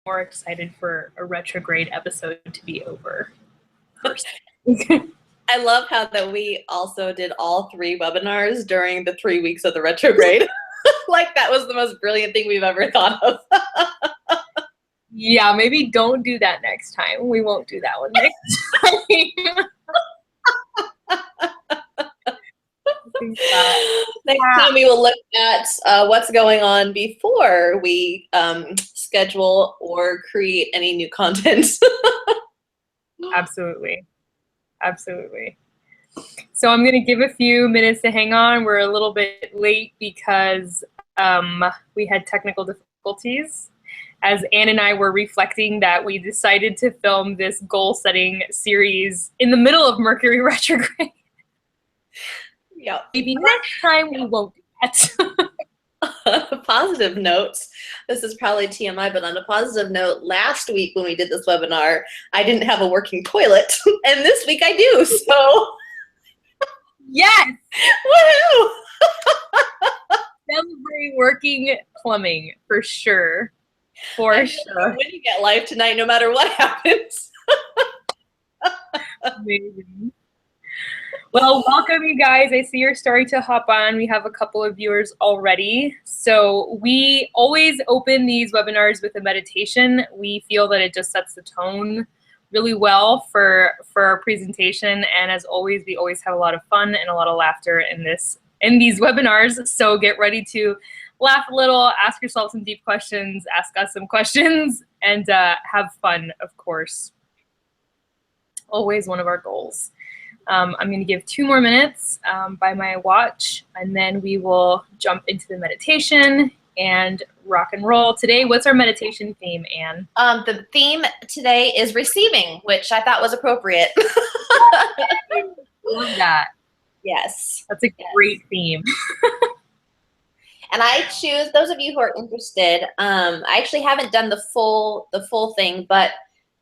more excited for a retrograde episode to be over. I love how that we also did all 3 webinars during the 3 weeks of the retrograde. Like that was the most brilliant thing we've ever thought of. Yeah, maybe don't do that next time. We won't do that one next time. Next time we will look at what's going on before we schedule or create any new content. Absolutely. Absolutely. So I'm going to give a few minutes to hang on. We're a little bit late because we had technical difficulties. As Ann and I were reflecting that we decided to film this goal-setting series in the middle of Mercury retrograde. Yeah. Maybe next time we won't do that. Positive notes. This is probably TMI, but on a positive note, last week when we did this webinar, I didn't have a working toilet, and this week I do, so. Yes! Woohoo! Celebrate working plumbing, for sure. For sure. Winning at life tonight, no matter what happens. Amazing. Well, welcome you guys. I see you're starting to hop on. We have a couple of viewers already. So we always open these webinars with a meditation. We feel that it just sets the tone really well for our presentation. And as always, we always have a lot of fun and a lot of laughter in these webinars. So get ready to laugh a little, ask yourself some deep questions, ask us some questions, and have fun, of course. Always one of our goals. I'm going to give 2 more minutes by my watch, and then we will jump into the meditation and rock and roll. Today, what's our meditation theme, Anne? The theme today is receiving, which I thought was appropriate. Love that. Yes. That's a great theme. And I choose, those of you who are interested, I actually haven't done the full thing, but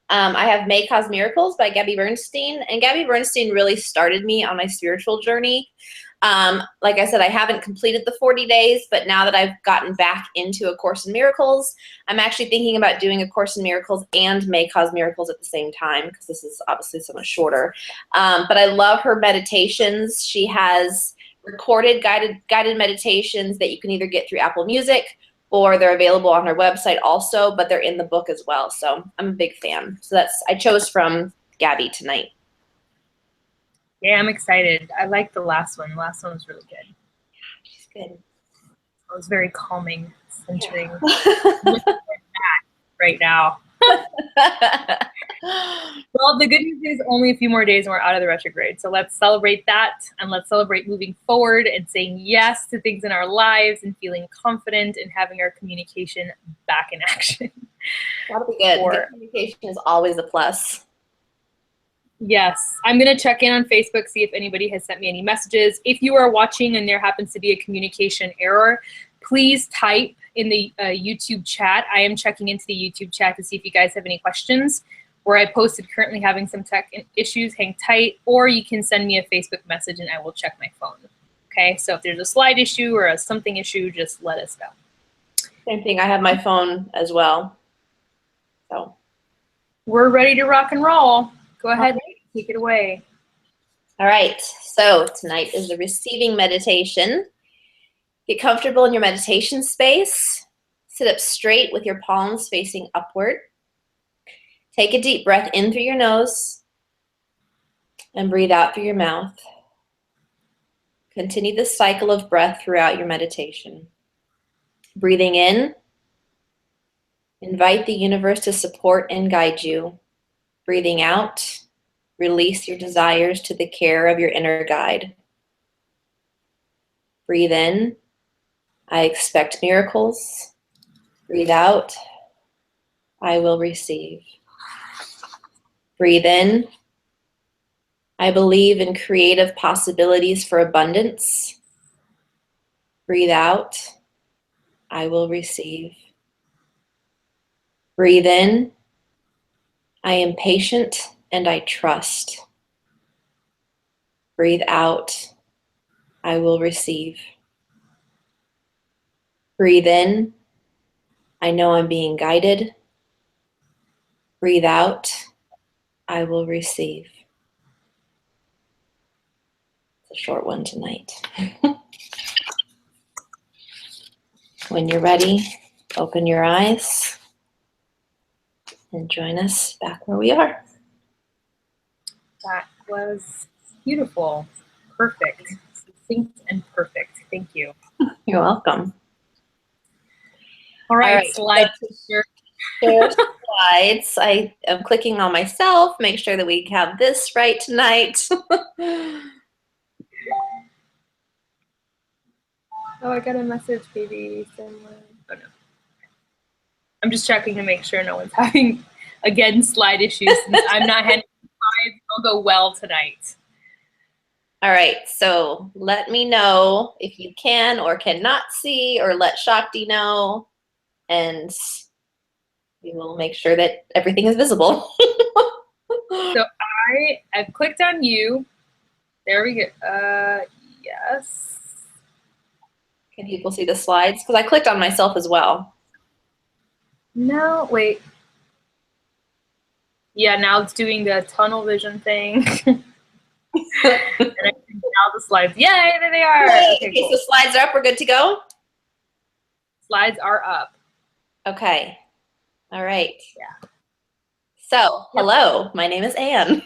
I have May Cause Miracles by Gabby Bernstein, and Gabby Bernstein really started me on my spiritual journey. Like I said, I haven't completed the 40 days, but now that I've gotten back into A Course in Miracles, I'm actually thinking about doing A Course in Miracles and May Cause Miracles at the same time, because this is obviously so much shorter. But I love her meditations. She has recorded guided meditations that you can either get through Apple Music, or they're available on her website also, but they're in the book as well. So I'm a big fan. So I chose from Gabby tonight. Yeah, I'm excited. I like the last one. The last one was really good. Yeah, she's good. It was very calming, centering. Right now. Well, the good news is only a few more days and we're out of the retrograde. So let's celebrate that, and let's celebrate moving forward and saying yes to things in our lives and feeling confident and having our communication back in action. That'll be good. Good communication is always a plus. Yes. I'm going to check in on Facebook, see if anybody has sent me any messages. If you are watching and there happens to be a communication error, please type in the YouTube chat. I am checking into the YouTube chat to see if you guys have any questions. Where I posted currently having some tech issues, hang tight, or you can send me a Facebook message and I will check my phone. Okay, so if there's a slide issue or a something issue, just let us know. Same thing, I have my phone as well. So we're ready to rock and roll. Go ahead, take it away. All right, so tonight is the receiving meditation. Get comfortable in your meditation space. Sit up straight with your palms facing upward. Take a deep breath in through your nose and breathe out through your mouth. Continue this cycle of breath throughout your meditation. Breathing in, invite the universe to support and guide you. Breathing out, release your desires to the care of your inner guide. Breathe in, I expect miracles. Breathe out, I will receive. Breathe in, I believe in creative possibilities for abundance. Breathe out, I will receive. Breathe in, I am patient and I trust. Breathe out, I will receive. Breathe in, I know I'm being guided. Breathe out. I will receive. It's a short one tonight. When you're ready, open your eyes and join us back where we are. That was beautiful. Perfect. Succinct and perfect. Thank you. You're welcome. All right, slide so share slides. I am clicking on myself, make sure that we have this right tonight. Oh, I got a message, baby. Someone. Oh, no. I'm just checking to make sure no one's having, again, slide issues. Since I'm not handling slides, they'll go well tonight. All right, so let me know if you can or cannot see, or let Shakti know, and we will make sure that everything is visible. So I've clicked on you. There we go. Yes. Can people see the slides? Because I clicked on myself as well. No, wait. Yeah, now it's doing the tunnel vision thing. And I think now the slides. Yay, there they are. Yay. Okay, Okay, cool. so slides are up. We're good to go? Slides are up. Okay. All right. Yeah. So, hello, my name is Anne.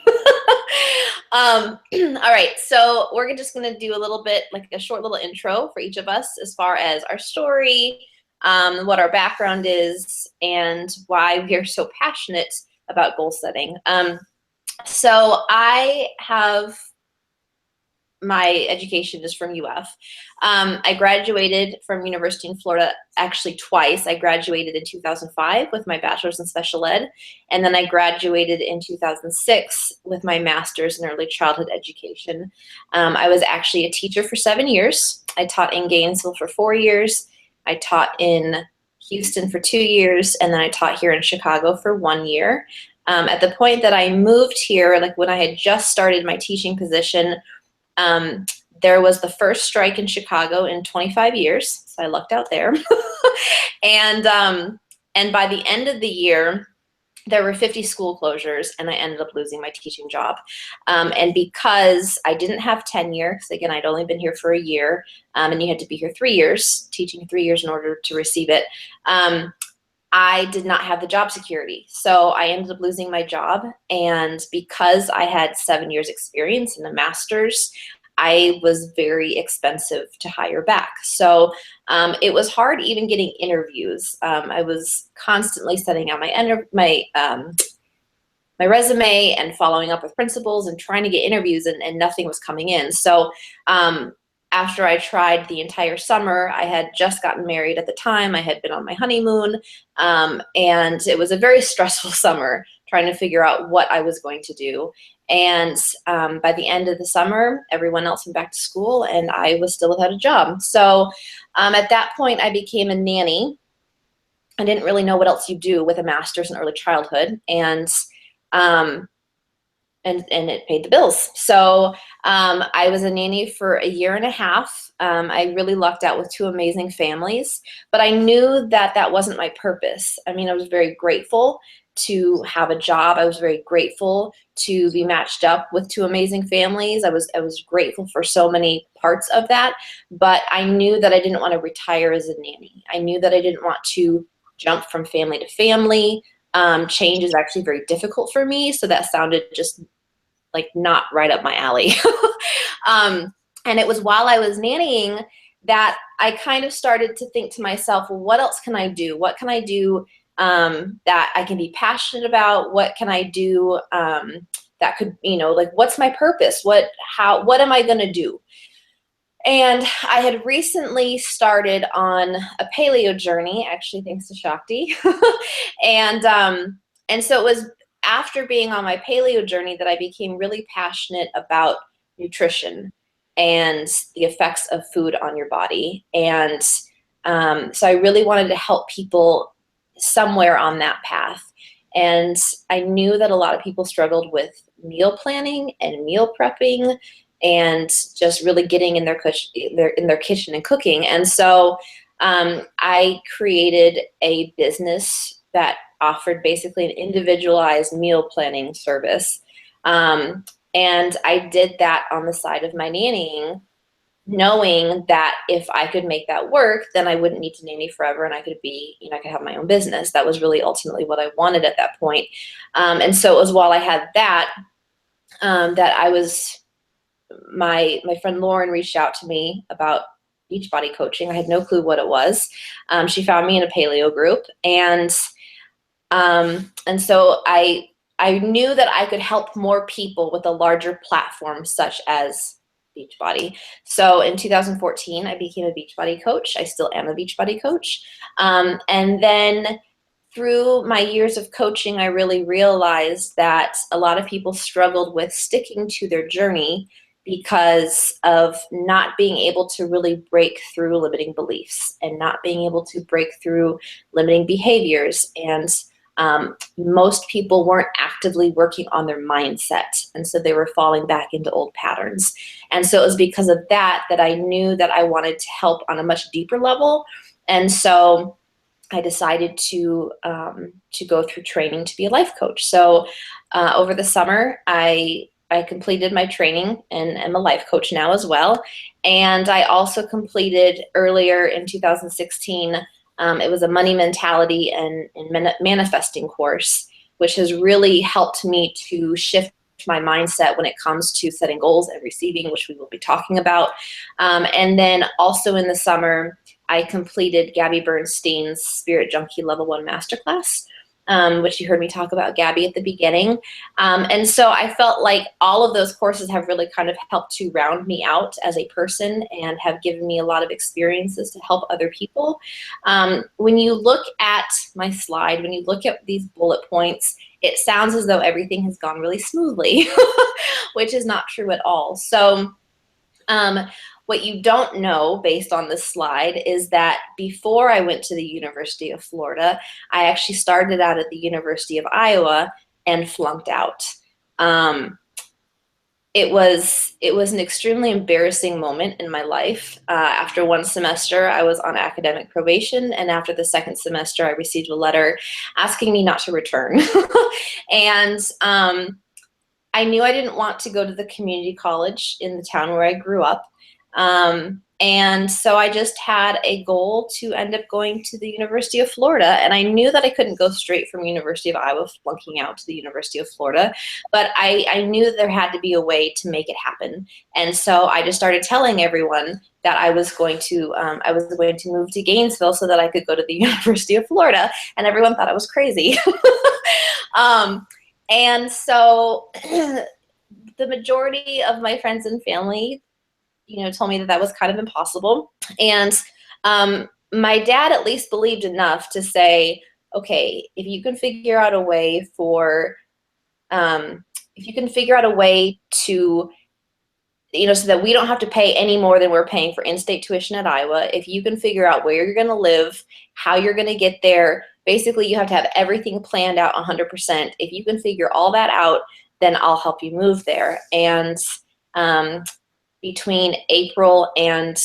All right, so we're just gonna do a little bit, like a short little intro for each of us as far as our story, what our background is, and why we are so passionate about goal setting. So I have, my education is from UF. I graduated from University in Florida actually twice. I graduated in 2005 with my bachelor's in special ed, and then I graduated in 2006 with my master's in early childhood education. I was actually a teacher for 7 years. I taught in Gainesville for 4 years. I taught in Houston for 2 years, and then I taught here in Chicago for 1 year. At the point that I moved here, like when I had just started my teaching position, there was the first strike in Chicago in 25 years, so I lucked out there. And by the end of the year, there were 50 school closures, and I ended up losing my teaching job. And because I didn't have tenure, because again, I'd only been here for a year, and you had to be here 3 years, teaching 3 years in order to receive it, I did not have the job security. So I ended up losing my job. And because I had 7 years experience and a master's, I was very expensive to hire back. So it was hard even getting interviews. I was constantly sending out my resume and following up with principals and trying to get interviews, and nothing was coming in. So after I tried the entire summer, I had just gotten married at the time. I had been on my honeymoon, and it was a very stressful summer trying to figure out what I was going to do. And by the end of the summer, everyone else went back to school, and I was still without a job. So at that point, I became a nanny. I didn't really know what else you do with a master's in early childhood, and it paid the bills. So I was a nanny for a year and a half. I really lucked out with 2 amazing families, but I knew that that wasn't my purpose. I mean, I was very grateful to have a job. I was very grateful to be matched up with 2 amazing families. I was grateful for so many parts of that, but I knew that I didn't want to retire as a nanny. I knew that I didn't want to jump from family to family. Change is actually very difficult for me, so that sounded just like not right up my alley. And it was while I was nannying that I kind of started to think to myself, well, what else can I do? What can I do that I can be passionate about? What can I do that could, like, what's my purpose? What am I gonna do? And I had recently started on a paleo journey, actually thanks to Shakti. And so it was after being on my paleo journey that I became really passionate about nutrition and the effects of food on your body. And so I really wanted to help people somewhere on that path. And I knew that a lot of people struggled with meal planning and meal prepping and just really getting in their kitchen and cooking. And so I created a business that offered basically an individualized meal planning service. And I did that on the side of my nannying, knowing that if I could make that work, then I wouldn't need to nanny forever, and I could be, I could have my own business. That was really ultimately what I wanted at that point. And so it was while I had that, that I was, my friend Lauren reached out to me about Beachbody coaching. I had no clue what it was. She found me in a paleo group, and so I knew that I could help more people with a larger platform such as Beachbody. So in 2014, I became a Beachbody coach. I still am a Beachbody coach. And then through my years of coaching, I really realized that a lot of people struggled with sticking to their journey because of not being able to really break through limiting beliefs and not being able to break through limiting behaviors. And most people weren't actively working on their mindset, and so they were falling back into old patterns. And so it was because of that that I knew that I wanted to help on a much deeper level. And so I decided to go through training to be a life coach. So over the summer, I completed my training and am a life coach now as well. And I also completed earlier in 2016, it was a money mentality and manifesting course, which has really helped me to shift my mindset when it comes to setting goals and receiving, which we will be talking about. And then also in the summer, I completed Gabby Bernstein's Spirit Junkie Level 1 Masterclass, which you heard me talk about Gabby at the beginning. And so I felt like all of those courses have really kind of helped to round me out as a person and have given me a lot of experiences to help other people. When you look at my slide, when you look at these bullet points, it sounds as though everything has gone really smoothly, which is not true at all. So what you don't know based on this slide is that before I went to the University of Florida, I actually started out at the University of Iowa and flunked out. It was an extremely embarrassing moment in my life. After one semester, I was on academic probation, and after the second semester, I received a letter asking me not to return. And I knew I didn't want to go to the community college in the town where I grew up. And so I just had a goal to end up going to the University of Florida. And I knew that I couldn't go straight from University of Iowa flunking out to the University of Florida, but I knew that there had to be a way to make it happen. And so I just started telling everyone that I was going to move to Gainesville so that I could go to the University of Florida. And everyone thought I was crazy. And so the majority of my friends and family, told me that that was kind of impossible. And my dad at least believed enough to say, okay, if you can figure out a way to, so that we don't have to pay any more than we're paying for in-state tuition at Iowa, if you can figure out where you're going to live, how you're going to get there, basically you have to have everything planned out 100%. If you can figure all that out, then I'll help you move there. And between April and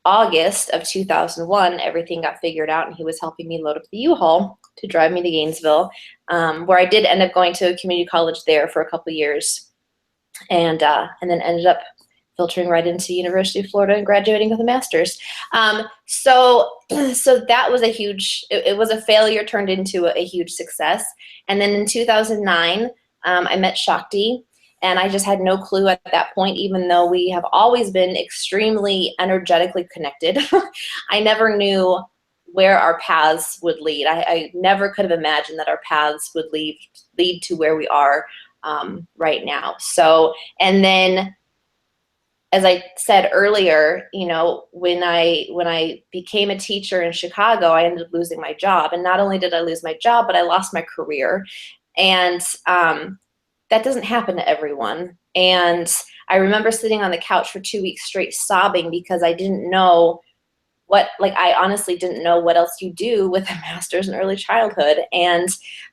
August of 2001, everything got figured out, and he was helping me load up the U-Haul to drive me to Gainesville, where I did end up going to a community college there for a couple years, and then ended up filtering right into University of Florida and graduating with a master's. So that was it was a failure turned into a huge success. And then in 2009, I met Shakti. And I just had no clue at that point, even though we have always been extremely energetically connected. I never knew where our paths would lead. I never could have imagined that our paths would lead to where we are right now. So, and then, as I said earlier, when I became a teacher in Chicago, I ended up losing my job. And not only did I lose my job, but I lost my career. And that doesn't happen to everyone. And I remember sitting on the couch for 2 weeks straight sobbing because I didn't know I honestly didn't know what else you do with a master's in early childhood. And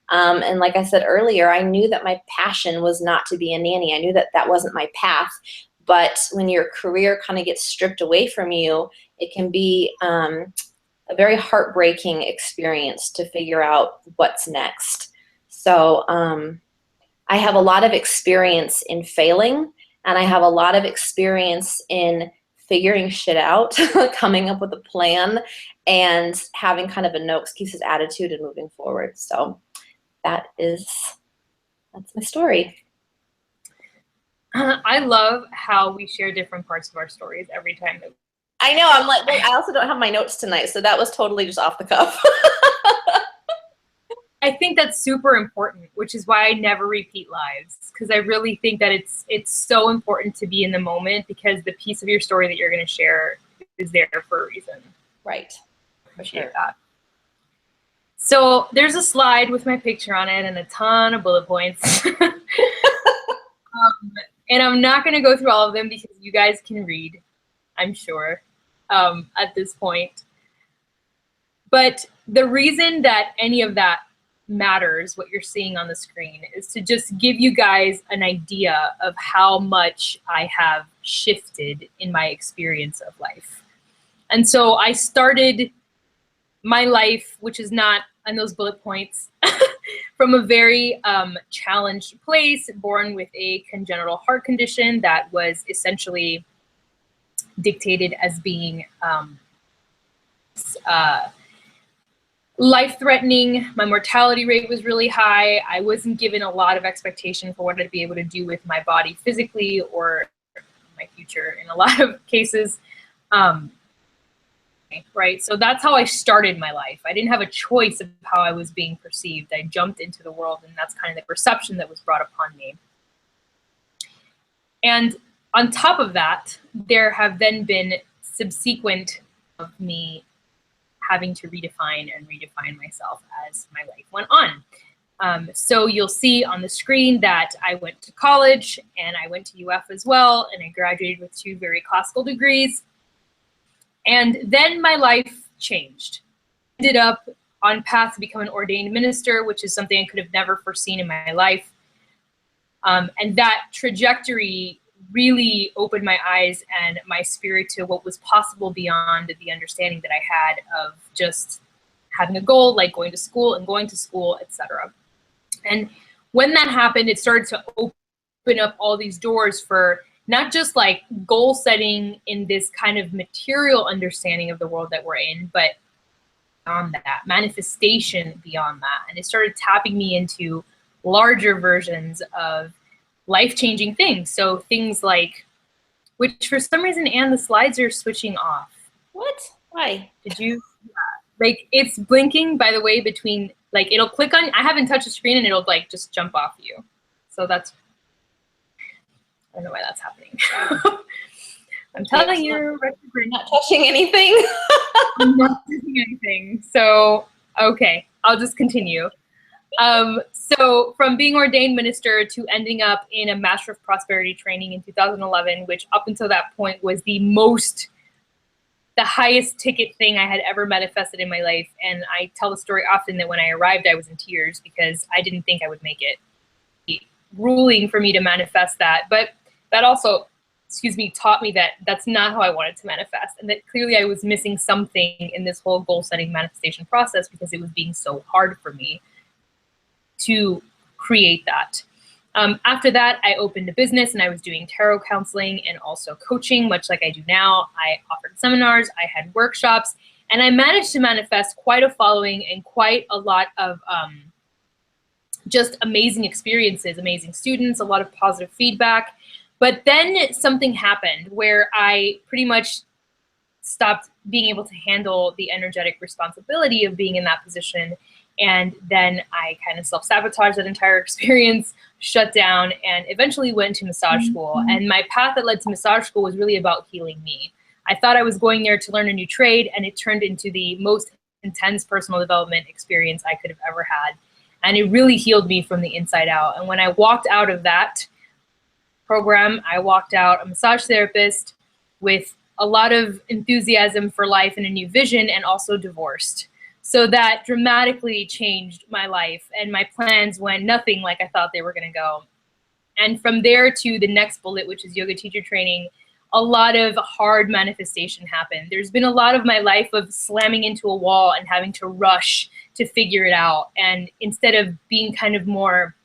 like I said earlier, I knew that my passion was not to be a nanny. I knew that that wasn't my path. But when your career kind of gets stripped away from you, it can be a very heartbreaking experience to figure out what's next. So I have a lot of experience in failing, and I have a lot of experience in figuring shit out, coming up with a plan, and having kind of a no excuses attitude and moving forward. So that's my story. I love how we share different parts of our stories every time. I know, I'm like, well, I also don't have my notes tonight, so that was totally just off the cuff. I think that's super important, which is why I never repeat lives, because I really think that it's so important to be in the moment, because the piece of your story that you're going to share is there for a reason. Right. Appreciate that. So there's a slide with my picture on it and a ton of bullet points. And I'm not going to go through all of them because you guys can read, I'm sure, at this point. But the reason that any of that matters, what you're seeing on the screen, is to just give you guys an idea of how much I have shifted in my experience of life. And so I started my life, which is not on those bullet points, from a very challenged place, born with a congenital heart condition that was essentially dictated as being life-threatening. My mortality rate was really high. I wasn't given a lot of expectation for what I'd be able to do with my body physically or my future in a lot of cases. Right, so that's how I started my life. I didn't have a choice of how I was being perceived. I jumped into the world, and that's kind of the perception that was brought upon me. And on top of that, there have then been subsequent of me having to redefine myself as my life went on. So you'll see on the screen that I went to college, and I went to UF as well, and I graduated with 2 very classical degrees. And then my life changed. I ended up on path to become an ordained minister, which is something I could have never foreseen in my life. And that trajectory really opened my eyes and my spirit to what was possible beyond the understanding that I had of just having a goal, like going to school, etc. And when that happened, it started to open up all these doors for not just like goal setting in this kind of material understanding of the world that we're in, but beyond that, manifestation beyond that. And it started tapping me into larger versions of life-changing things. So things like, which for some reason, Anne, the slides are switching off. What? Why? Did you? Yeah. Like, it's blinking, by the way, between, like, it'll click on, I haven't touched the screen and it'll like just jump off you. So that's, I don't know why that's happening. I'm telling you, you're not touching anything. I'm not touching anything. So, okay, I'll just continue. So from being ordained minister to ending up in a Master of Prosperity training in 2011, which up until that point was the highest ticket thing I had ever manifested in my life. And I tell the story often that when I arrived, I was in tears because I didn't think I would make it. Grueling for me to manifest that, but that also, taught me that that's not how I wanted to manifest, and that clearly I was missing something in this whole goal setting manifestation process because it was being so hard for me to create that. After that, I opened a business and I was doing tarot counseling and also coaching, much like I do now. I offered seminars, I had workshops, and I managed to manifest quite a following and quite a lot of just amazing experiences, amazing students, a lot of positive feedback. But then something happened where I pretty much stopped being able to handle the energetic responsibility of being in that position. And then I kind of self-sabotaged that entire experience, shut down, and eventually went to massage school. And my path that led to massage school was really about healing me. I thought I was going there to learn a new trade, and it turned into the most intense personal development experience I could have ever had. And it really healed me from the inside out. And when I walked out of that program, I walked out a massage therapist with a lot of enthusiasm for life and a new vision, and also divorced. So that dramatically changed my life, and my plans went nothing like I thought they were going to go. And from there to the next bullet, which is yoga teacher training, a lot of hard manifestation happen. There's been a lot of my life of slamming into a wall and having to rush to figure it out. And instead of being kind of more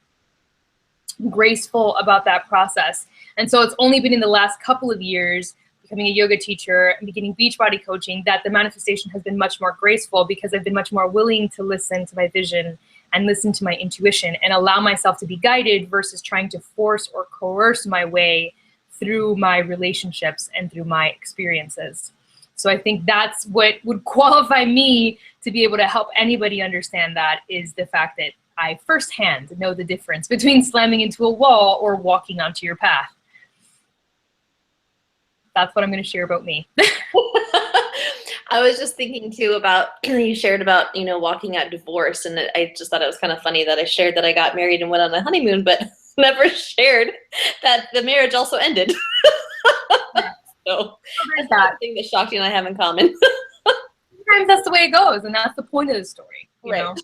graceful about that process. And so it's only been in the last couple of years, becoming a yoga teacher and beginning Beachbody coaching, that the manifestation has been much more graceful, because I've been much more willing to listen to my vision and listen to my intuition and allow myself to be guided versus trying to force or coerce my way through my relationships and through my experiences. So I think that's what would qualify me to be able to help anybody understand that, is the fact that I firsthand know the difference between slamming into a wall or walking onto your path. That's what I'm going to share about me. I was just thinking too about, you shared about, you know, walking out divorce, and I just thought it was kind of funny that I shared that I got married and went on a honeymoon, but never shared that the marriage also ended. So that's the thing that shocked you and I have in common. Sometimes that's the way it goes, and that's the point of the story, you know?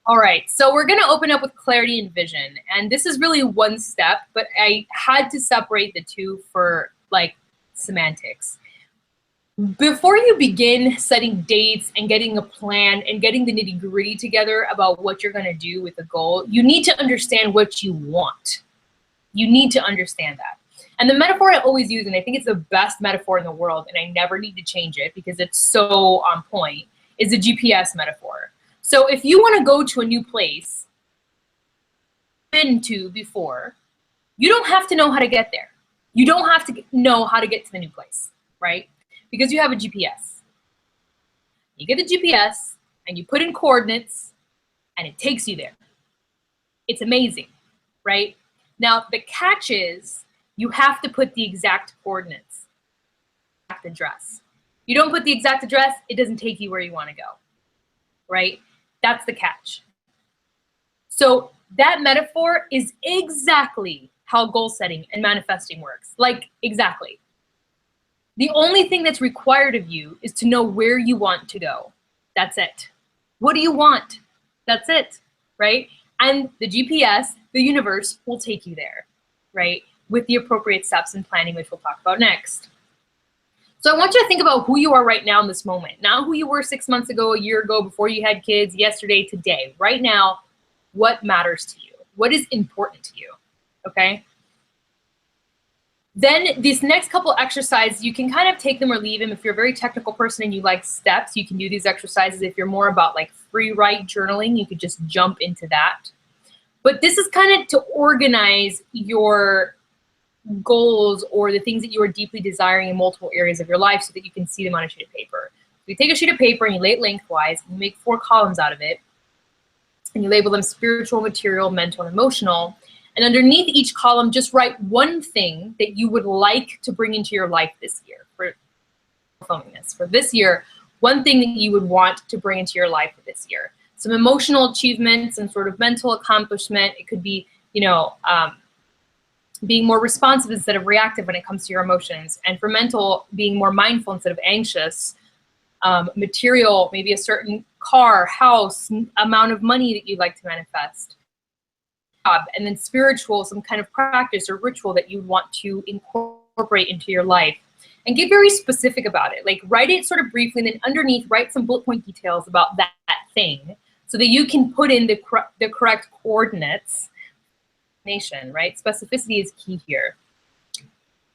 All right, so we're gonna open up with clarity and vision, and this is really one step, but I had to separate the two for like semantics. Before you begin setting dates and getting a plan and getting the nitty-gritty together about what you're gonna do with the goal, you need to understand what you want. You need to understand that. And the metaphor I always use, and I think it's the best metaphor in the world, and I never need to change it because it's so on point, is the GPS metaphor. So if you want to go to a new place you've been to before, you don't have to know how to get there. You don't have to know how to get to the new place, right? Because you have a GPS. You get the GPS and you put in coordinates and it takes you there. It's amazing, right? Now the catch is you have to put the exact coordinates, exact address. You don't put the exact address, it doesn't take you where you want to go, right? That's the catch. So that metaphor is exactly how goal setting and manifesting works. Like, exactly. The only thing that's required of you is to know where you want to go. That's it. What do you want? That's it, right? And the GPS, the universe, will take you there, right? With the appropriate steps and planning, which we'll talk about next. So I want you to think about who you are right now in this moment, not who you were 6 months ago, a year ago, before you had kids, yesterday, today. Right now, what matters to you? What is important to you, okay? Then these next couple exercises, you can kind of take them or leave them. If you're a very technical person and you like steps, you can do these exercises. If you're more about like free write journaling, you could just jump into that. But this is kind of to organize your goals or the things that you are deeply desiring in multiple areas of your life so that you can see them on a sheet of paper. So you take a sheet of paper and you lay it lengthwise and you make 4 columns out of it, and you label them spiritual, material, mental, and emotional. And underneath each column, just write one thing that you would like to bring into your life this year. For filming this, for this year, one thing that you would want to bring into your life for this year. Some emotional achievement, some sort of mental accomplishment. It could be, you know, being more responsive instead of reactive when it comes to your emotions. And for mental, being more mindful instead of anxious. Material, maybe a certain car, house, amount of money that you'd like to manifest. And then spiritual, some kind of practice or ritual that you want to incorporate into your life. And get very specific about it. Like, write it sort of briefly, and then underneath, write some bullet point details about that thing so that you can put in the correct coordinates. Right? Specificity is key here.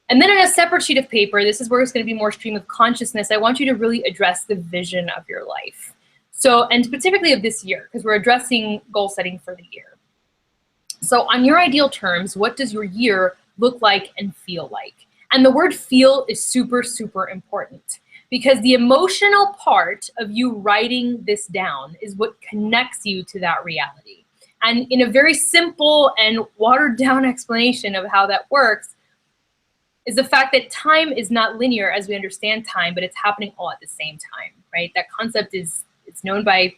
And then on a separate sheet of paper, this is where it's going to be more stream of consciousness. I want you to really address the vision of your life. So, and specifically of this year, because we're addressing goal setting for the year. So on your ideal terms, what does your year look like and feel like? And the word feel is super, super important, because the emotional part of you writing this down is what connects you to that reality. And in a very simple and watered down explanation of how that works is the fact that time is not linear as we understand time, but it's happening all at the same time, right? That concept it's known by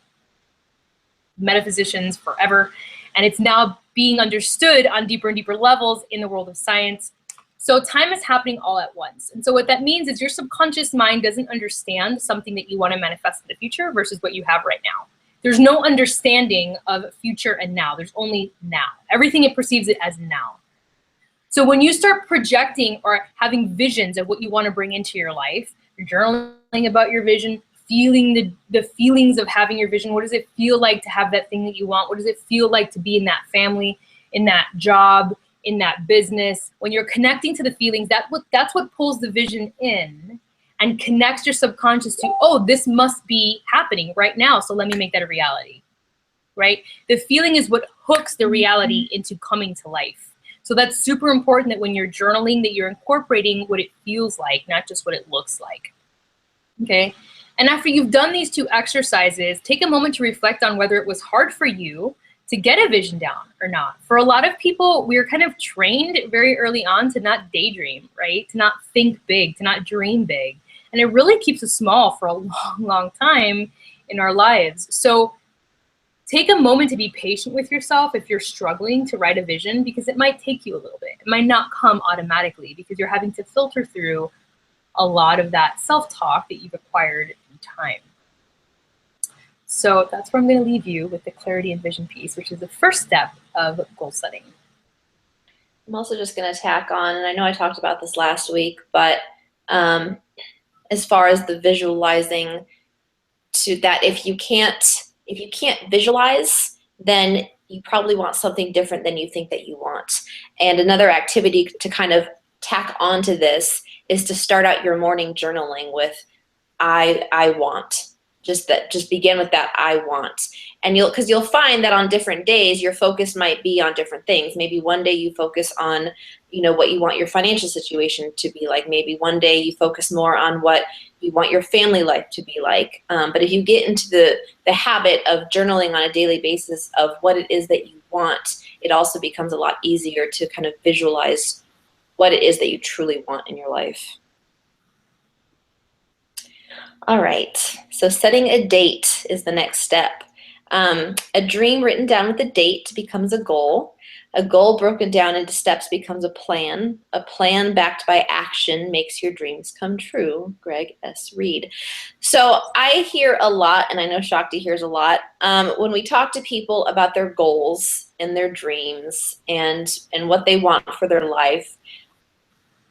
metaphysicians forever, and it's now being understood on deeper and deeper levels in the world of science. So time is happening all at once. And so what that means is your subconscious mind doesn't understand something that you want to manifest in the future versus what you have right now. There's no understanding of future and now. There's only now. Everything it perceives it as now. So when you start projecting or having visions of what you want to bring into your life, you're journaling about your vision, feeling the feelings of having your vision. What does it feel like to have that thing that you want? What does it feel like to be in that family, in that job, in that business? When you're connecting to the feelings, that's what pulls the vision in and connects your subconscious to, oh, this must be happening right now, so let me make that a reality, right? The feeling is what hooks the reality into coming to life. So that's super important, that when you're journaling, that you're incorporating what it feels like, not just what it looks like. Okay. And after you've done these 2 exercises, take a moment to reflect on whether it was hard for you to get a vision down or not. For a lot of people, we're kind of trained very early on to not daydream, right? To not think big, to not dream big. And it really keeps us small for a long, long time in our lives. So take a moment to be patient with yourself if you're struggling to write a vision, because it might take you a little bit. It might not come automatically because you're having to filter through a lot of that self-talk that you've acquired in time. So that's where I'm going to leave you with the clarity and vision piece, which is the first step of goal setting. I'm also just going to tack on, and I know I talked about this last week, but as far as the visualizing, to that, if you can't visualize, then you probably want something different than you think that you want. And another activity to kind of tack onto this is to start out your morning journaling with I want. Just begin with that I want. And because you'll find that on different days your focus might be on different things. Maybe one day you focus on, what you want your financial situation to be like. Maybe one day you focus more on what you want your family life to be like. But if you get into the habit of journaling on a daily basis of what it is that you want, it also becomes a lot easier to kind of visualize what it is that you truly want in your life. All right, so setting a date is the next step. A dream written down with a date becomes a goal. A goal broken down into steps becomes a plan. A plan backed by action makes your dreams come true. Greg S. Reed. So I hear a lot, and I know Shakti hears a lot, when we talk to people about their goals and their dreams and what they want for their life,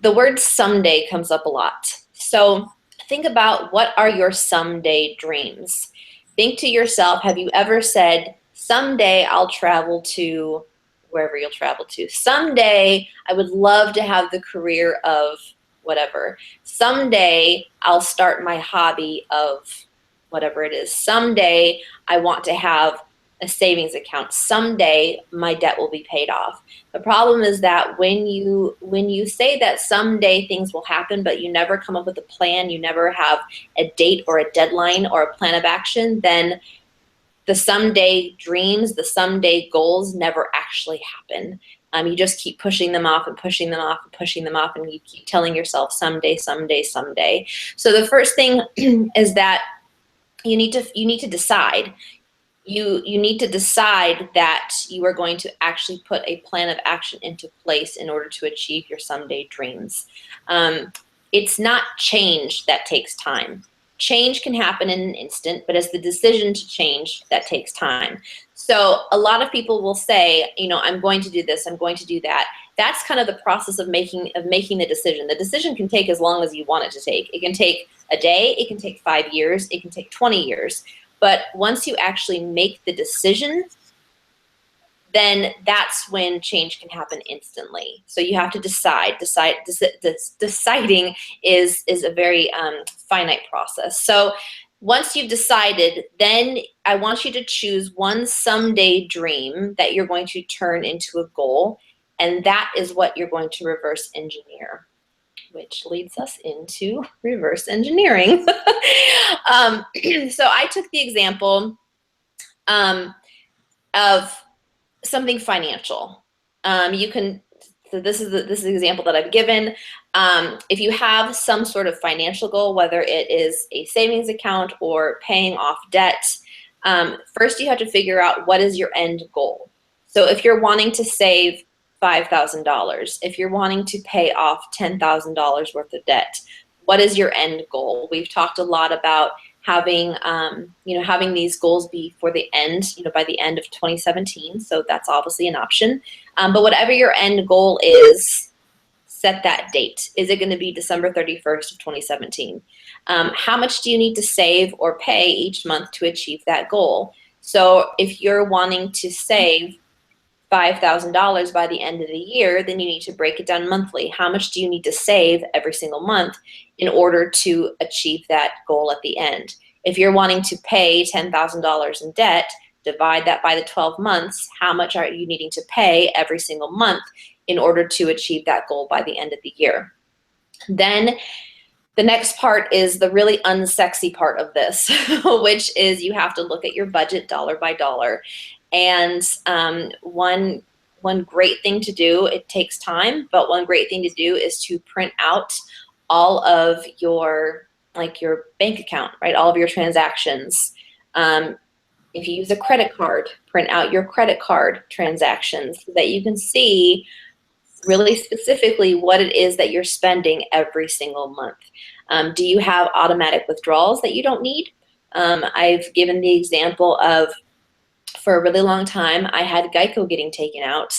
the word someday comes up a lot. So think about, what are your someday dreams? Think to yourself, have you ever said, someday I'll travel to wherever you'll travel to. Someday I would love to have the career of whatever. Someday I'll start my hobby of whatever it is. Someday I want to have a savings account. Someday my debt will be paid off. The problem is that when you say that someday things will happen, but you never come up with a plan, you never have a date or a deadline or a plan of action, then the someday dreams, the someday goals never actually happen. You just keep pushing them off and pushing them off and pushing them off, and you keep telling yourself someday, someday, someday. So the first thing is that you need to decide. You need to decide that you are going to actually put a plan of action into place in order to achieve your someday dreams. It's not change that takes time. Change can happen in an instant, but it's the decision to change that takes time. So a lot of people will say, I'm going to do this, I'm going to do that. That's kind of the process of making the decision. The decision can take as long as you want it to take. It can take a day, it can take 5 years, it can take 20 years. But once you actually make the decision, then that's when change can happen instantly. So you have to decide. Deciding is a very finite process. So once you've decided, then I want you to choose one someday dream that you're going to turn into a goal, and that is what you're going to reverse engineer, which leads us into reverse engineering. So I took the example of something financial. So this is the example that I've given. If you have some sort of financial goal, whether it is a savings account or paying off debt, first you have to figure out what is your end goal. So if you're wanting to save $5,000, if you're wanting to pay off $10,000 worth of debt, what is your end goal? We've talked a lot about having these goals be for the end, by the end of 2017. So that's obviously an option. But whatever your end goal is, set that date. Is it going to be December 31st of 2017? How much do you need to save or pay each month to achieve that goal? So if you're wanting to save $5,000 by the end of the year, then you need to break it down monthly. How much do you need to save every single month in order to achieve that goal at the end? If you're wanting to pay $10,000 in debt, divide that by the 12 months. How much are you needing to pay every single month in order to achieve that goal by the end of the year? Then the next part is the really unsexy part of this, which is you have to look at your budget dollar by dollar. And one great thing to do, it takes time, but one great thing to do is to print out all of your, like your bank account, right? All of your transactions. If you use a credit card, print out your credit card transactions so that you can see really specifically what it is that you're spending every single month. Do you have automatic withdrawals that you don't need? I've given the example of, for a really long time, I had Geico getting taken out,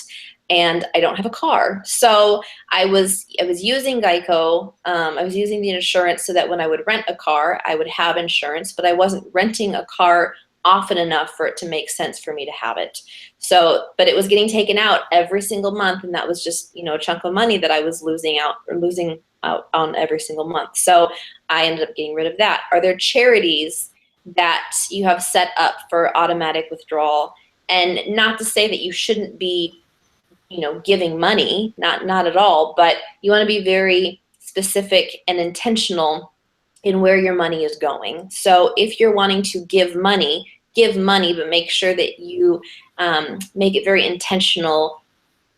and I don't have a car. So I was using Geico, I was using the insurance so that when I would rent a car, I would have insurance, but I wasn't renting a car often enough for it to make sense for me to have it. So, but it was getting taken out every single month, and that was just, you know, a chunk of money that I was losing out on every single month. So I ended up getting rid of that. Are there charities that you have set up for automatic withdrawal? And not to say that you shouldn't be, you know, giving money, not at all, but you want to be very specific and intentional in where your money is going. So if you're wanting to give money, but make sure that you make it very intentional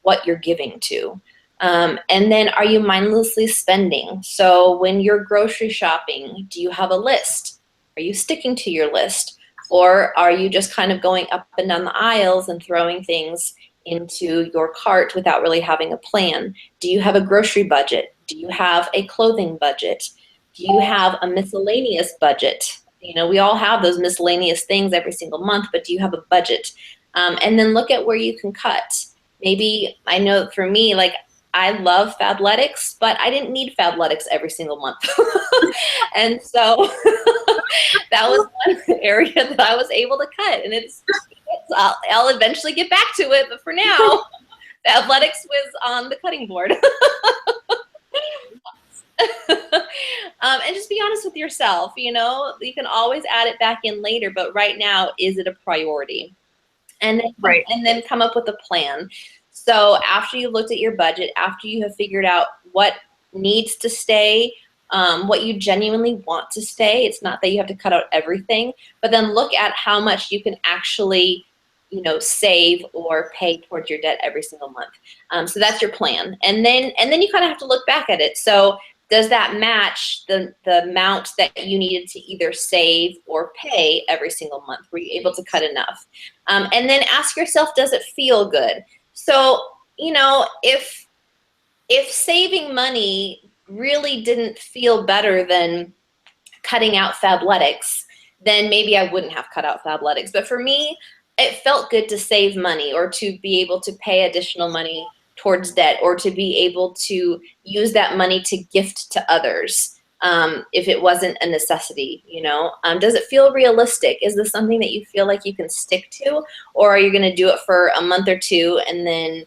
what you're giving to. And then, are you mindlessly spending? So when you're grocery shopping, do you have a list? Are you sticking to your list? Or are you just kind of going up and down the aisles and throwing things into your cart without really having a plan? Do you have a grocery budget? Do you have a clothing budget? Do you have a miscellaneous budget? You know, we all have those miscellaneous things every single month, but do you have a budget? And then look at where you can cut. Maybe, I know for me, like, I love Fabletics, but I didn't need Fabletics every single month. And so that was one area that I was able to cut. And I'll eventually get back to it, but for now, Fabletics was on the cutting board. And just be honest with yourself. You know, you can always add it back in later, but right now, is it a priority? And then, and then come up with a plan. So after you looked at your budget, after you have figured out what needs to stay, what you genuinely want to stay, it's not that you have to cut out everything, but then look at how much you can actually, you know, save or pay towards your debt every single month. So that's your plan. And then you kind of have to look back at it. So does that match the amount that you needed to either save or pay every single month? Were you able to cut enough? And then ask yourself, does it feel good? So, you know, if saving money really didn't feel better than cutting out Fabletics, then maybe I wouldn't have cut out Fabletics. But for me, it felt good to save money, or to be able to pay additional money towards debt, or to be able to use that money to gift to others if it wasn't a necessity, you know. Does it feel realistic? Is this something that you feel like you can stick to, or are you going to do it for a month or two and then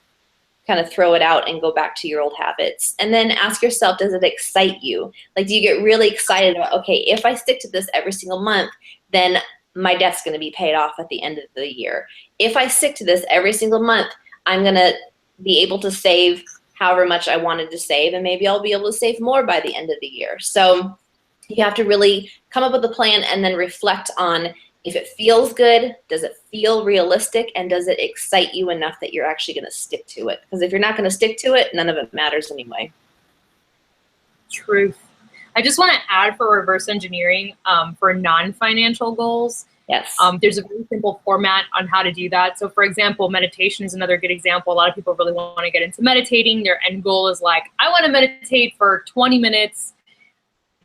kind of throw it out and go back to your old habits? And then ask yourself, does it excite you? Like, do you get really excited about, okay, if I stick to this every single month, then my debt's going to be paid off at the end of the year. If I stick to this every single month, I'm going to be able to save however much I wanted to save, and maybe I'll be able to save more by the end of the year. So you have to really come up with a plan and then reflect on if it feels good, does it feel realistic, and does it excite you enough that you're actually going to stick to it? Because if you're not going to stick to it, none of it matters anyway. Truth. I just want to add, for reverse engineering, for non-financial goals, yes. There's a very simple format on how to do that. So for example, meditation is another good example. A lot of people really want to get into meditating. Their end goal is like, I want to meditate for 20 minutes,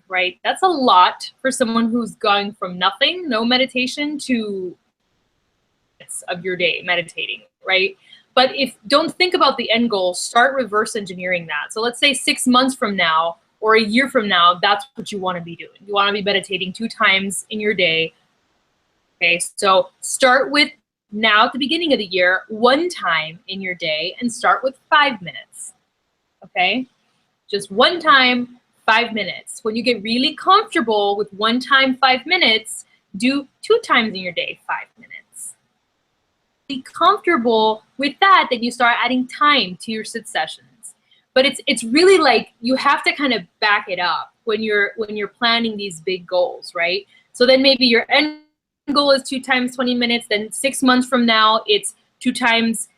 right? That's a lot for someone who's going from nothing, no meditation, to of your day meditating, right? But don't think about the end goal, start reverse engineering that. So let's say 6 months from now or a year from now, that's what you want to be doing. You want to be meditating 2 times in your day. Okay, so start with now at the beginning of the year, 1 time in your day, and start with 5 minutes. Okay, just 1 time, 5 minutes. When you get really comfortable with 1 time, 5 minutes, do 2 times in your day, 5 minutes. Be comfortable with that, then you start adding time to your sit sessions. But it's really like you have to kind of back it up when you're planning these big goals, right? So then maybe your end goal is 2 times 20 minutes, then 6 months from now it's 2 times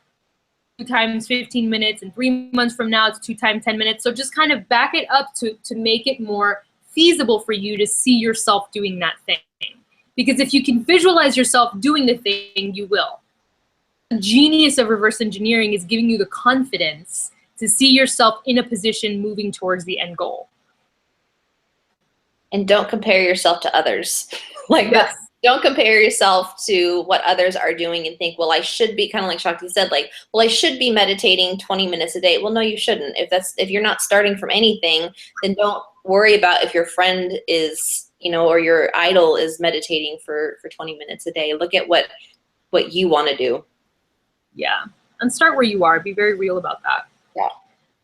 15 minutes, and 3 months from now it's 2 times 10 minutes. So just kind of back it up to make it more feasible for you to see yourself doing that thing. Because if you can visualize yourself doing the thing, you will. The genius of reverse engineering is giving you the confidence to see yourself in a position moving towards the end goal. And don't compare yourself to others. Yes. Don't compare yourself to what others are doing and think, well, I should be, kind of like Shakti said, like, well, I should be meditating 20 minutes a day. Well, no, you shouldn't. If you're not starting from anything, then don't worry about if your friend is, or your idol is meditating for 20 minutes a day. Look at what you want to do. Yeah. And start where you are. Be very real about that. Yeah.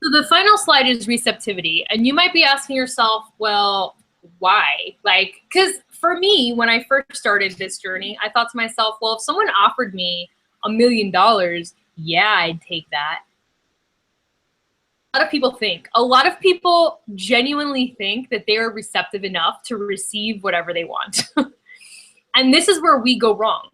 So the final slide is receptivity. And you might be asking yourself, well, why? Like, because for me, when I first started this journey, I thought to myself, well, if someone offered me $1 million, yeah, I'd take that. A lot of people genuinely think that they are receptive enough to receive whatever they want. And this is where we go wrong.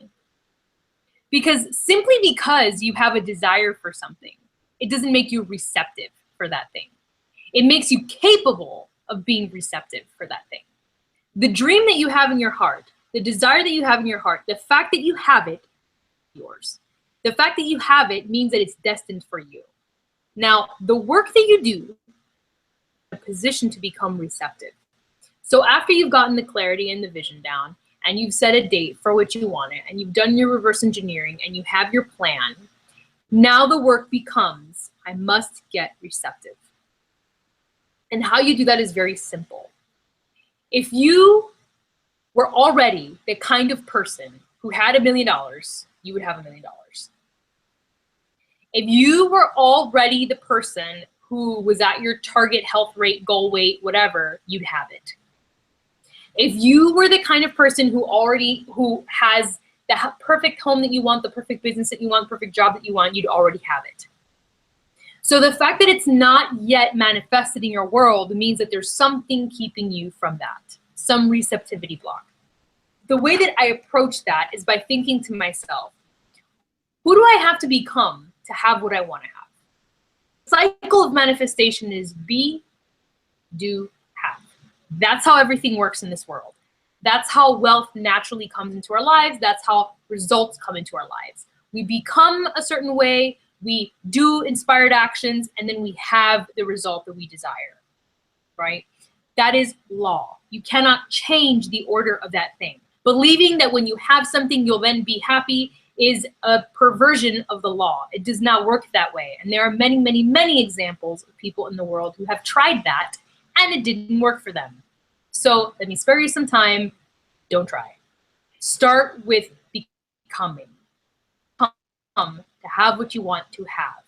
Simply because you have a desire for something, it doesn't make you receptive for that thing. It makes you capable of being receptive for that thing. The dream that you have in your heart, the desire that you have in your heart, the fact that you have it, yours. The fact that you have it means that it's destined for you. Now, the work that you do, a position to become receptive. So after you've gotten the clarity and the vision down, and you've set a date for what you want it, and you've done your reverse engineering, and you have your plan, now the work becomes, I must get receptive. And how you do that is very simple. If you were already the kind of person who had $1 million, you would have $1 million. If you were already the person who was at your target health rate, goal weight, whatever, you'd have it. If you were the kind of person who has the perfect home that you want, the perfect business that you want, the perfect job that you want, you'd already have it. So the fact that it's not yet manifested in your world means that there's something keeping you from that, some receptivity block. The way that I approach that is by thinking to myself, who do I have to become to have what I want to have? The cycle of manifestation is be, do, have. That's how everything works in this world. That's how wealth naturally comes into our lives. That's how results come into our lives. We become a certain way, we do inspired actions, and then we have the result that we desire, right? That is law. You cannot change the order of that thing. Believing that when you have something, you'll then be happy is a perversion of the law. It does not work that way. And there are many, many, many examples of people in the world who have tried that and it didn't work for them. So let me spare you some time. Don't try. Start with becoming. Become to have what you want to have.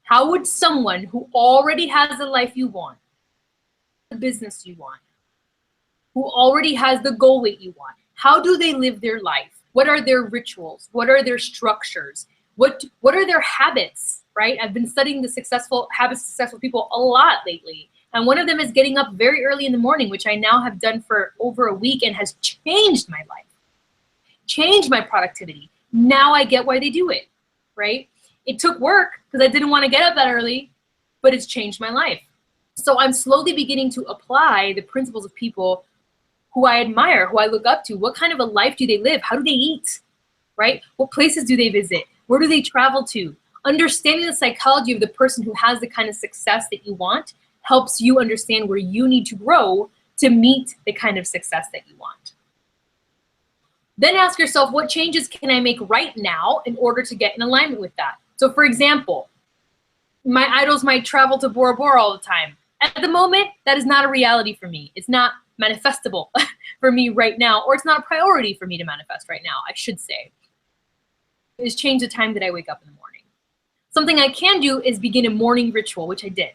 How would someone who already has the life you want, the business you want, who already has the goal weight you want, how do they live their life? What are their rituals? What are their structures? What are their habits, right? I've been studying the successful people a lot lately. And one of them is getting up very early in the morning, which I now have done for over a week and has changed my life, changed my productivity. Now I get why they do it, right? It took work because I didn't want to get up that early, but it's changed my life. So I'm slowly beginning to apply the principles of people who I admire, who I look up to. What kind of a life do they live? How do they eat, right? What places do they visit? Where do they travel to? Understanding the psychology of the person who has the kind of success that you want helps you understand where you need to grow to meet the kind of success that you want. Then ask yourself, what changes can I make right now in order to get in alignment with that? So for example, my idols might travel to Bora Bora all the time. At the moment, that is not a reality for me. It's not manifestable for me right now, or it's not a priority for me to manifest right now, I should say. Is change the time that I wake up in the morning. Something I can do is begin a morning ritual, which I did,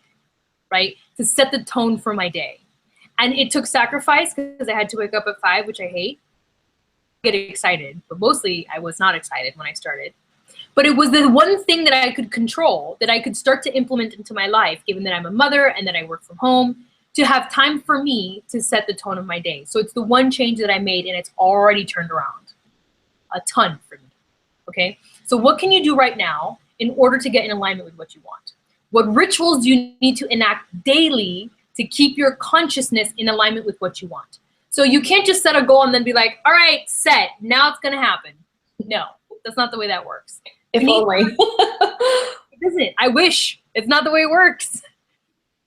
right? To set the tone for my day. And it took sacrifice because I had to wake up at 5, which I hate. Get excited, but mostly I was not excited when I started. But it was the one thing that I could control, that I could start to implement into my life, given that I'm a mother and that I work from home, to have time for me to set the tone of my day. So it's the one change that I made, and it's already turned around a ton for me. Okay, so what can you do right now in order to get in alignment with what you want? What rituals do you need to enact daily to keep your consciousness in alignment with what you want? So you can't just set a goal and then be like, all right, set, now it's gonna happen. No, that's not the way that works. If only. It doesn't. I wish. It's not the way it works,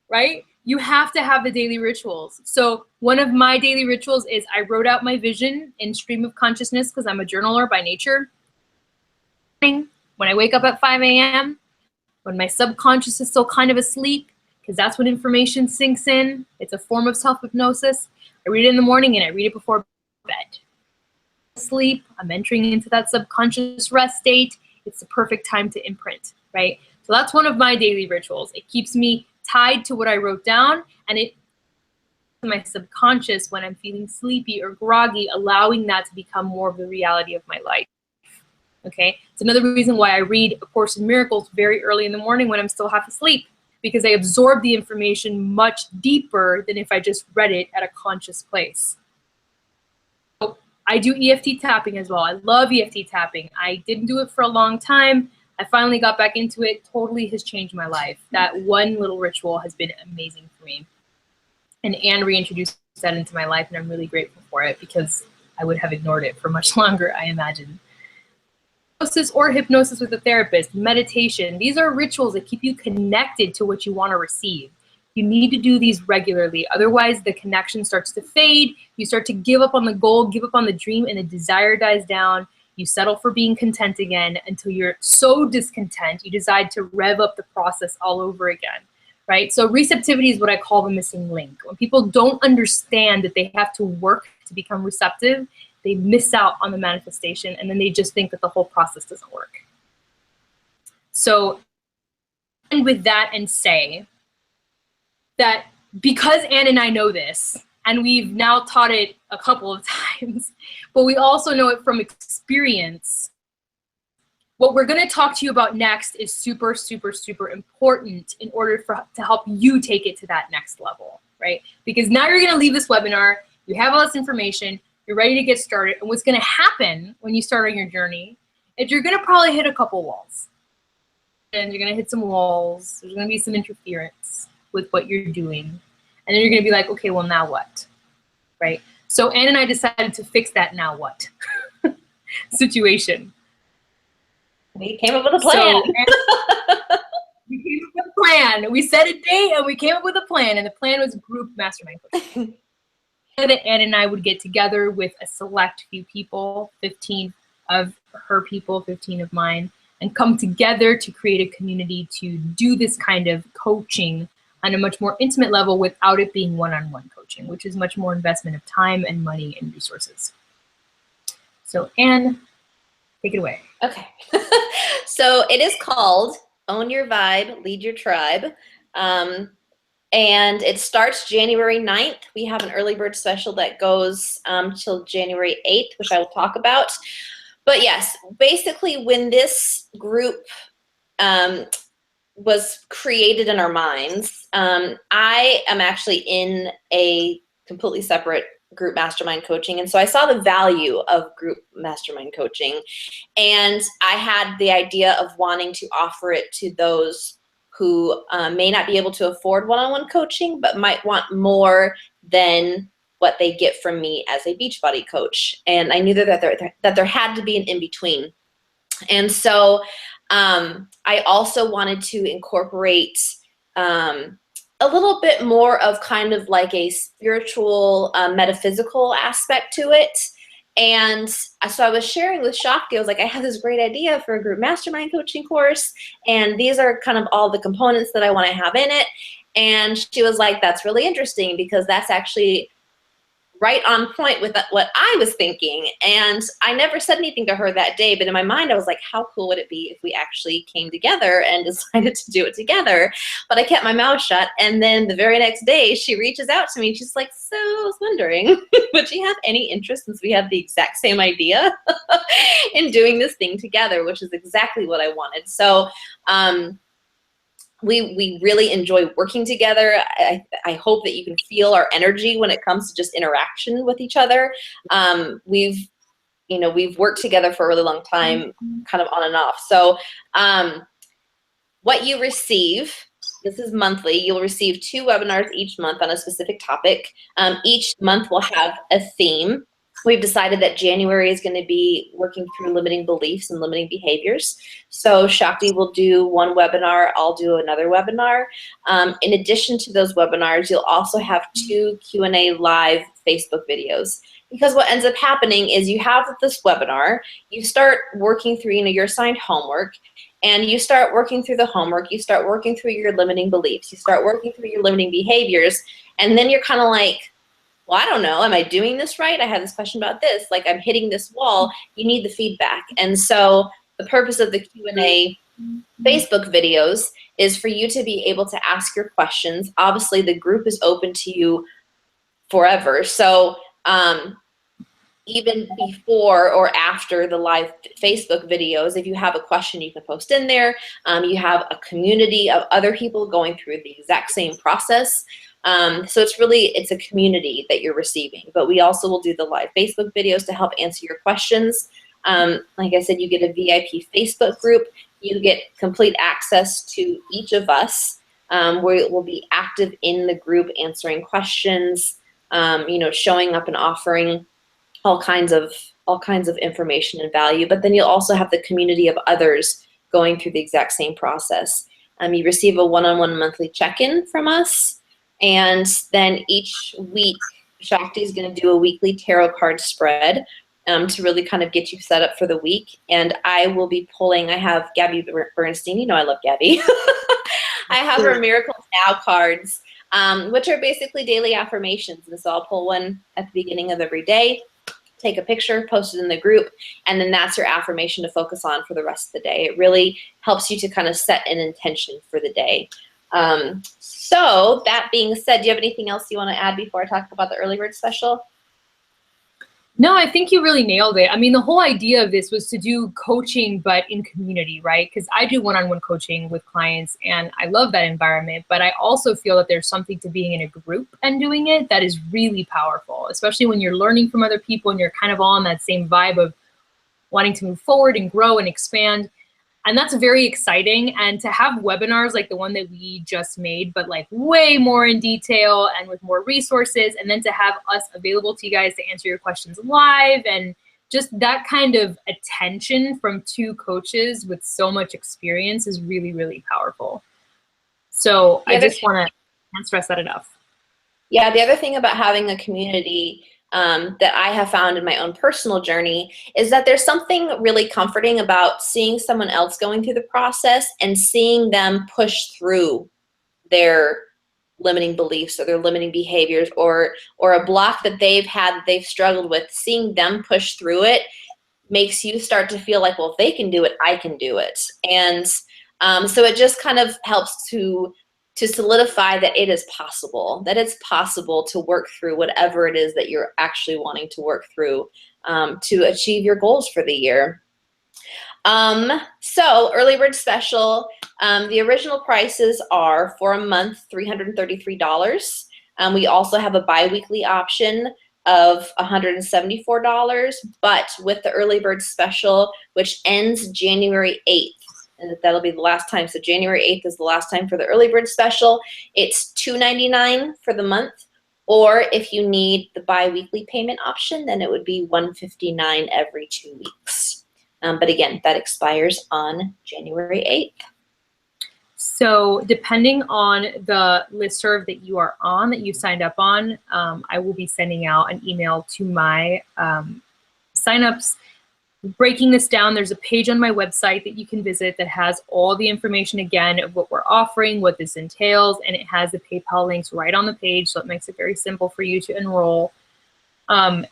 right? You have to have the daily rituals. So one of my daily rituals is I wrote out my vision in stream of consciousness because I'm a journaler by nature. When I wake up at 5 a.m., when my subconscious is still kind of asleep, because that's when information sinks in. It's a form of self-hypnosis. I read it in the morning and I read it before bed. Sleep, I'm entering into that subconscious rest state. It's the perfect time to imprint, right? So that's one of my daily rituals. It keeps me tied to what I wrote down, and it my subconscious when I'm feeling sleepy or groggy, allowing that to become more of the reality of my life. Okay, it's another reason why I read A Course in Miracles very early in the morning when I'm still half asleep, because I absorb the information much deeper than if I just read it at a conscious place. So I do EFT tapping as well. I love EFT tapping. I didn't do it for a long time. I finally got back into it. Totally has changed my life. That one little ritual has been amazing for me. And Anne reintroduced that into my life, and I'm really grateful for it because I would have ignored it for much longer, I imagine. Or hypnosis with a therapist, meditation. These are rituals that keep you connected to what you want to receive. You need to do these regularly. Otherwise, the connection starts to fade. You start to give up on the goal, give up on the dream, and the desire dies down. You settle for being content again until you're so discontent, you decide to rev up the process all over again, right? So receptivity is what I call the missing link. When people don't understand that they have to work to become receptive, they miss out on the manifestation, and then they just think that the whole process doesn't work. So, and with that and say that because Anne and I know this, and we've now taught it a couple of times, but we also know it from experience, what we're gonna talk to you about next is super, super, super important in order to help you take it to that next level, right? Because now you're gonna leave this webinar, you have all this information, you're ready to get started, and what's gonna happen when you start on your journey is you're gonna probably hit a couple walls. And you're gonna hit some walls, there's gonna be some interference with what you're doing. And then you're gonna be like, okay, well now what, right? So Anne and I decided to fix that now what situation. We came up with a plan. So, we came up with a plan. We set a date and we came up with a plan, and the plan was group mastermind coaching. That Anne and I would get together with a select few people, 15 of her people, 15 of mine, and come together to create a community to do this kind of coaching on a much more intimate level without it being one-on-one coaching, which is much more investment of time and money and resources. So Anne, take it away. Okay. So it is called Own Your Vibe, Lead Your Tribe. And it starts January 9th. We have an early bird special that goes till January 8th, which I will talk about. But yes, basically when this group was created in our minds, I am actually in a completely separate group mastermind coaching. And so I saw the value of group mastermind coaching. And I had the idea of wanting to offer it to those who may not be able to afford one-on-one coaching, but might want more than what they get from me as a Beachbody coach. And I knew that there had to be an in-between. And so I also wanted to incorporate a little bit more of kind of like a spiritual, metaphysical aspect to it. And so I was sharing with Shakti, I was like, I have this great idea for a group mastermind coaching course, and these are kind of all the components that I want to have in it. And she was like, that's really interesting, because that's actually right on point with what I was thinking. And I never said anything to her that day, but in my mind I was like, how cool would it be if we actually came together and decided to do it together? But I kept my mouth shut. And then the very next day she reaches out to me. She's like, so I was wondering, would you have any interest, since we have the exact same idea, in doing this thing together, which is exactly what I wanted. So we really enjoy working together. I hope that you can feel our energy when it comes to just interaction with each other. We've worked together for a really long time, kind of on and off. So what you receive, this is monthly, you'll receive 2 webinars each month on a specific topic. Each month will have a theme. We've decided that January is going to be working through limiting beliefs and limiting behaviors. So Shakti will do one webinar, I'll do another webinar. In addition to those webinars, you'll also have 2 Q&A live Facebook videos. Because what ends up happening is you have this webinar, you start working through, your assigned homework, and you start working through the homework, you start working through your limiting beliefs, you start working through your limiting behaviors, and then you're kind of like, well, I don't know, am I doing this right? I had this question about this, like I'm hitting this wall. You need the feedback. And so the purpose of the Q&A Facebook videos is for you to be able to ask your questions. Obviously, the group is open to you forever. So even before or after the live Facebook videos, if you have a question, you can post in there. You have a community of other people going through the exact same process. So it's a community that you're receiving, but we also will do the live Facebook videos to help answer your questions. Like I said, you get a VIP Facebook group, you get complete access to each of us, where we'll be active in the group, answering questions, showing up and offering all kinds of information and value. But then you'll also have the community of others going through the exact same process. You receive a one-on-one monthly check-in from us. And then each week, Shakti is going to do a weekly tarot card spread to really kind of get you set up for the week. And I will be pulling, I have Gabby Bernstein, I love Gabby. I have her Miracles Now cards, which are basically daily affirmations. And so I'll pull one at the beginning of every day, take a picture, post it in the group, and then that's your affirmation to focus on for the rest of the day. It really helps you to kind of set an intention for the day. So that being said, do you have anything else you want to add before I talk about the early bird special? No, I think you really nailed it. I mean, the whole idea of this was to do coaching, but in community, right? Because I do one-on-one coaching with clients, and I love that environment. But I also feel that there's something to being in a group and doing it that is really powerful, especially when you're learning from other people and you're kind of all on that same vibe of wanting to move forward and grow and expand. And that's very exciting. And to have webinars like the one that we just made, but like way more in detail and with more resources, and then to have us available to you guys to answer your questions live, and just that kind of attention from 2 coaches with so much experience is really, really powerful. So I just can't stress that enough. Yeah, the other thing about having a community that I have found in my own personal journey is that there's something really comforting about seeing someone else going through the process and seeing them push through their limiting beliefs or their limiting behaviors, or a block that they've struggled with. Seeing them push through it makes you start to feel like, well, if they can do it, I can do it. And so it just kind of helps to solidify that it is possible, that it's possible to work through whatever it is that you're actually wanting to work through to achieve your goals for the year. So early bird special, the original prices are for a month, $333. We also have a bi-weekly option of $174, but with the early bird special, which ends January 8th, and that'll be the last time. So January 8th is the last time for the early bird special. It's $299 for the month, or if you need the bi-weekly payment option, then it would be $159 every 2 weeks. But again, that expires on January 8th. So depending on the listserv that you are on, that you signed up on, I will be sending out an email to my signups. Breaking this down, there's a page on my website that you can visit that has all the information again of what we're offering, what this entails, and it has the PayPal links right on the page, so it makes it very simple for you to enroll.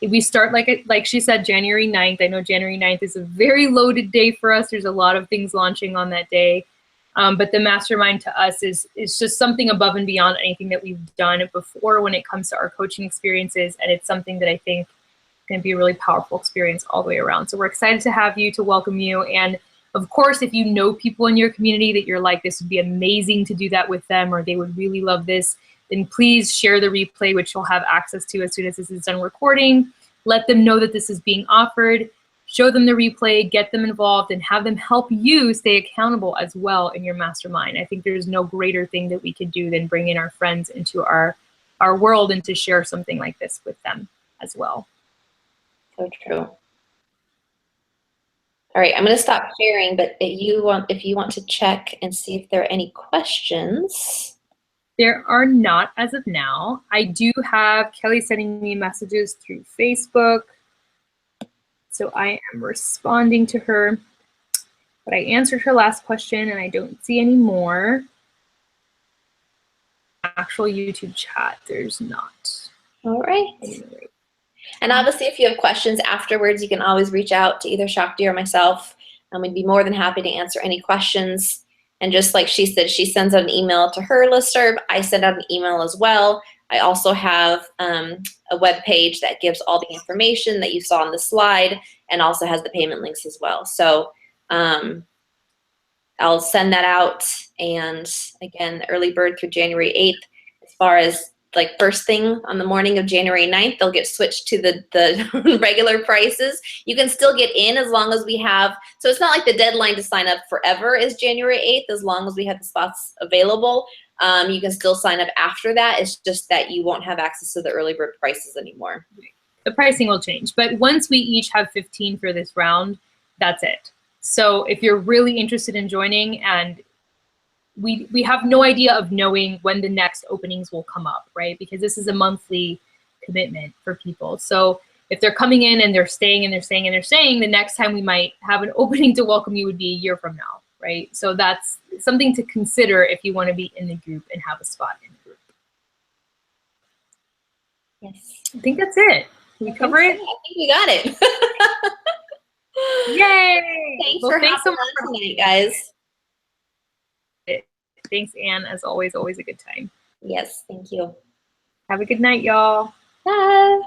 We start, like she said, January 9th. I know January 9th is a very loaded day for us. There's a lot of things launching on that day. But the mastermind to us is just something above and beyond anything that we've done before when it comes to our coaching experiences. And it's something that I think going to be a really powerful experience all the way around. So we're excited to have you, to welcome you. And of course, if you know people in your community that you're like, this would be amazing to do that with them, or they would really love this, then please share the replay, which you'll have access to as soon as this is done recording. Let them know that this is being offered. Show them the replay, get them involved, and have them help you stay accountable as well in your mastermind. I think there's no greater thing that we could do than bring in our friends into our world and to share something like this with them as well. So true. All right, I'm going to stop sharing, but if you want to check and see if there are any questions. There are not as of now. I do have Kelly sending me messages through Facebook, so I am responding to her. But I answered her last question, and I don't see any more. Actual YouTube chat, there's not. All right. Anyway. And obviously, if you have questions afterwards, you can always reach out to either Shakti or myself, and we'd be more than happy to answer any questions. And just like she said, she sends out an email to her listserv. I send out an email as well. I also have a web page that gives all the information that you saw on the slide and also has the payment links as well. So I'll send that out. And again, early bird through January 8th. As far as like first thing on the morning of January 9th, they'll get switched to the regular prices. You can still get in as long as we have, so it's not like the deadline to sign up forever is January 8th, as long as we have the spots available. You can still sign up after that. It's just that you won't have access to the early bird prices anymore. The pricing will change, but once we each have 15 for this round, that's it. So if you're really interested in joining, and we have no idea of knowing when the next openings will come up, right? Because this is a monthly commitment for people. So if they're coming in and they're staying and they're staying and they're staying, the next time we might have an opening to welcome you would be a year from now, right? So that's something to consider if you want to be in the group and have a spot in the group. Yes. I think that's it. Can we cover it? I think we got it. Yay! Thanks for having so much on tonight, guys. Thanks, Anne. As always a good time. Yes, thank you. Have a good night, y'all. Bye.